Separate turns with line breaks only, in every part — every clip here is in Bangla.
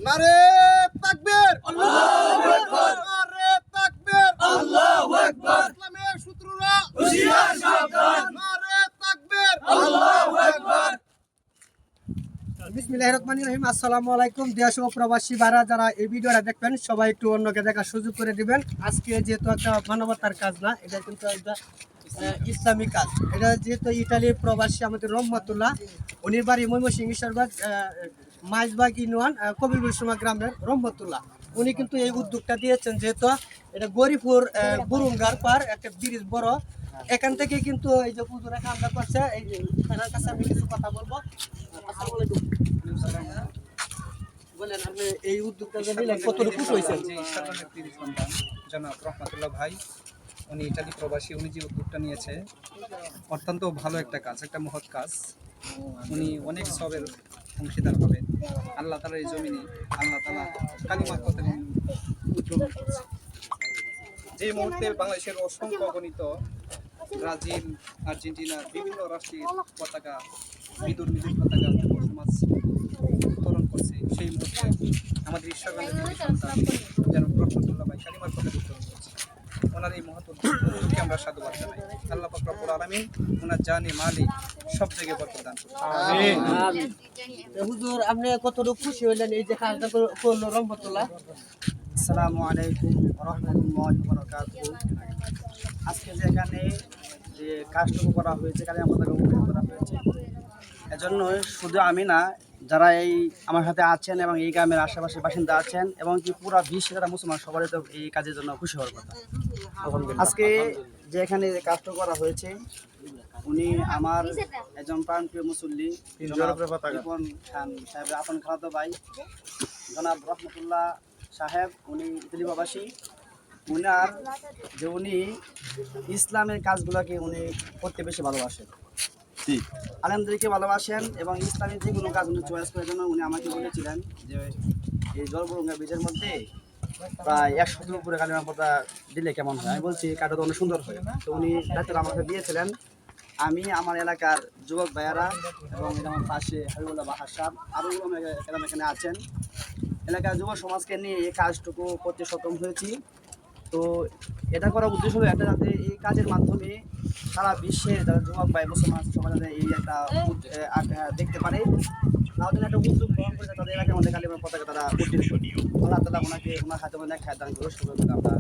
নারে তাকবীর, আল্লাহু আকবার। নারে তাকবীর, আল্লাহু আকবার। ইসলামের শত্রুরা হুঁশিয়ার সাবধান। নারে তাকবীর, আল্লাহু আকবার।
বিসমিল্লাহির রহমানির রহিম। আসসালামু আলাইকুম। দেশ ও প্রবাসী ভাইরা যারা এই ভিডিওটা দেখবেন সবাই একটু অন্যকে দেখার সুযোগ করে দিবেন। আজকে যেহেতু একটা মানবতার কাজ না, এটা কিন্তু একটা ইসলামিক কাজ। এটা যেহেতু ইটালির প্রবাসী আমাদের রহমতুল্লাহ, উনি বাড়ি ময়মনসিংহ ঈশ্বরবাগ মাইজবাগ ইউনিয়ন কবিরপুর সুমা গ্রামের রহমতুল্লাহ। উনি কিন্তু এই উদ্যোগটা দিয়েছেন, যেহেতু এটা গরিপুর বুরুঙ্গার পার একটা ব্রিজ বড়, এখান থেকে কিন্তু এই যে পুজোরা কামনা করছে। এই তার কাছে আমি কিছু কথা বলবো। আসসালামু আলাইকুম। বলেন আপনি এই উদ্যোগটা যে নিলেন কতটুকু খুশি হয়েছেন?
যে ঈশ্বরের নেত্রীর সন্তান জনাব রহমতুল্লাহ ভাই, উনি ইটালি প্রবাসী, উনি যে উদ্যোগটা নিয়েছে অত্যন্ত ভালো একটা কাজ, একটা মহৎ কাজ। উনি অনেক সবের অংশীদার হবেন। আল্লাহ তাআলার এই জমিনে আল্লাহ তাআলা কালিমা কথা উজ্জ্বল করছে। যে মুহূর্তে বাংলাদেশের অসংখ্য অগণিত ব্রাজিল, আর্জেন্টিনা, বিভিন্ন রাষ্ট্রের পতাকা, মৃদুর পতাকা যুব সমাজ উত্তোলন করছে, সেই মুহূর্তে আমাদের ঈশ্বরগঞ্জের দুই সন্তান যেন রহমতুল্লাহ ভাই কালিমার পতাকা উত্তোলন করছে। ওনার এই মহৎ উদ্যোগকে আমরা সাধুবাদ জানাই। আল্লাহ পাক রব্বুল আলামিন ওনার জানে মালে সব জায়গায় বরকত দান করুন।
আমিন। হুজুর আপনি কতটুকু খুশি হইলেন এই যে কাজটা করলো রহমতুল্লাহ?
আসসালামু আলাইকুম ওয়া রাহমাতুল্লাহি ওয়া বারাকাতুহু। আজকে যে এখানে যে কাজটুকু করা হয়েছে, কালিমা পতাকা উত্তোলন করা হয়েছে, এজন্য শুধু আমি না, যারা এই আমার সাথে আছেন এবং এই গ্রামের আশেপাশের বাসিন্দা আছেন এবং কি পুরো বিশ্বে যারা মুসলমান, সবারই তো এই কাজের জন্য খুশি হওয়ার কথা। আজকে যে এখানে যে কাজটা করা হয়েছে, উনি আমার একজন প্রাণপ্রিয় মুসল্লি রিপন খান সাহেবের আপন খালাতো ভাই জনাব রহমতুল্লাহ সাহেব, উনি ইতালি প্রবাসী। উনার যে উনি ইসলামের কাজগুলোকে উনি করতে বেশি ভালোবাসেন, আলেমদেরকে ভালোবাসেন এবং ইসলামের যে কোনো কাজ উনি চয়েস করার জন্য উনি আমাকে বলেছিলেন যে এই জলবরঙ্গা বীজের মধ্যে প্রায় 100 উপরে কালিমা পতা দিলে কেমন হয়। আমি বলছি কাটা তো অনেক সুন্দর হয়। তো উনি দায়িত্বটা আমাকে দিয়েছিলেন। আমি আমার এলাকার যুবক ভাইয়ারা এবং আমার পাশে হাবিবুল্লাহ বাহার সাহেব আরও এখানে আছেন, এলাকার যুব সমাজকে নিয়ে এই কাজটুকু করতে সক্ষম হয়েছি। তো এটা করার উদ্দেশ্য হলো একটা, যাতে এই কাজের মাধ্যমে সারা বিশ্বের যারা যুবক ভাই মুসলমান সমাজ যাতে এই একটা দেখতে পারে, তাদের একটা উদ্যোগ গ্রহণ করে তাদের এলাকার মধ্যে কালিমার পতাকা তারা উদ্দেশ্য করি। আল্লাহ তাআলা ওনাকে ওনার হাতে মধ্যে খায় দান করে শুরু করতে আমরা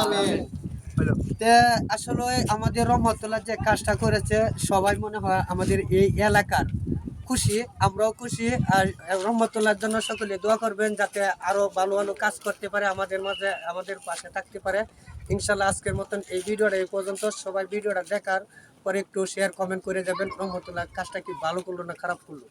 আমিন।
আসলে আমাদের রহমতুল্লাহ যে কাজটা করেছে, সবাই মনে হয় আমাদের এই এলাকার খুশি, আমরাও খুশি। আর রহমতুল্লাহর জন্য সকলে দোয়া করবেন যাতে আরো ভালো ভালো কাজ করতে পারে, আমাদের মাঝে আমাদের পাশে থাকতে পারে ইনশাল্লাহ। আজকের মতন এই ভিডিওটা এই পর্যন্ত। সবাই ভিডিওটা দেখার পরে একটু শেয়ার কমেন্ট করে যাবেন রহমতুল্লাহ কাজটা কি ভালো করলো না খারাপ করলো।